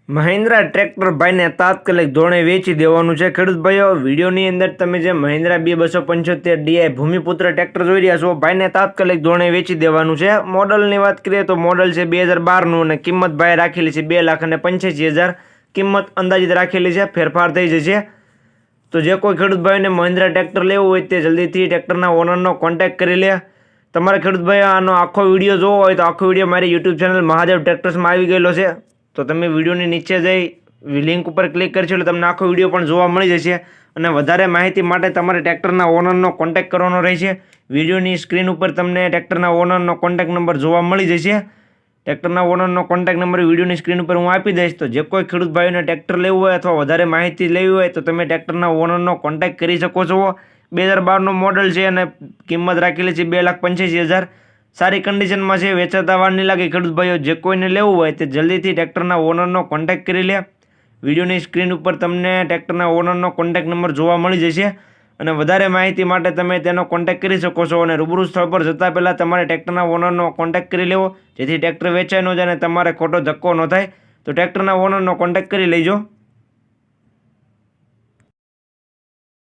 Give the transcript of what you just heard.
Mahindra tractor ભાઈને તાત્કાલિક ધોરણે વેચી દેવાનું છે। ખેડૂત ભાઈઓ, વિડીયોની અંદર તમે જે મહિન્દ્રા 275 DI ભૂમિપુત્ર ટ્રેક્ટર જોઈ રહ્યા છો, ભાઈને તાત્કાલિક ધોરણે વેચી દેવાનું છે। મોડલની વાત કરીએ તો મોડલ છે 2012નું અને કિંમત ભાઈ રાખેલી છે 2,85,000। કિંમત અંદાજિત રાખેલી છે, ફેરફાર થઈ જશે। તો જે કોઈ ખેડૂત ભાઈને મહિન્દ્રા ટ્રેક્ટર લેવું હોય તે જલ્દીથી ટ્રેક્ટરના ઓનરનો કોન્ટેક્ટ કરી લે। તમારે ખેડૂત ભાઈ આનો આખો વિડીયો જોવો હોય તો આખો વિડીયો મારી યુટ્યુબ ચેનલ મહાદેવ ટ્રેક્ટર્સમાં આવી ગયેલો છે। તો તમે વિડીયોની નીચે જઈ લિંક ઉપર ક્લિક કરશો એટલે તમને આખો વિડીયો પણ જોવા મળી જશે। અને વધારે માહિતી માટે તમારે ટ્રેક્ટરના ઓનરનો કોન્ટેક્ટ કરવાનો રહેશે। વિડીયોની સ્ક્રીન ઉપર તમને ટ્રેક્ટરના ઓનરનો કોન્ટેક્ટ નંબર જોવા મળી જશે। ટ્રેક્ટરના ઓનરનો કોન્ટેક્ટ નંબર વિડીયોની સ્ક્રીન ઉપર હું આપી દઈશ। તો જે કોઈ ખેડૂત ભાઈઓને ટ્રેક્ટર લેવું હોય અથવા વધારે માહિતી લેવી હોય તો તમે ટ્રેક્ટરના ઓનરનો કોન્ટેક્ટ કરી શકો છો। 2012નું મોડલ છે અને કિંમત રાખેલી છે 2,85,000। સારી કન્ડિશનમાં છે, વેચાતા વાર નહીં લાગે। ખેડૂત ભાઈઓ, જે કોઈને લેવું હોય તે જલ્દીથી ટ્રેક્ટરના ઓનરનો કોન્ટેક્ટ કરી લે। વિડીયોની સ્ક્રીન ઉપર તમને ટ્રેક્ટરના ઓનરનો કોન્ટેક્ટ નંબર જોવા મળી જશે અને વધારે માહિતી માટે તમે તેનો કોન્ટેક્ટ કરી શકો છો। અને રૂબરૂ સ્થળ પર જતાં પહેલાં તમારે ટ્રેક્ટરના ઓનરનો કોન્ટેક્ટ કરી લેવો, જેથી ટ્રેક્ટર વેચાઈ ન જાય અને તમારે ખોટો ધક્કો ન થાય। તો ટ્રેક્ટરના ઓનરનો કોન્ટેક્ટ કરી લેજો।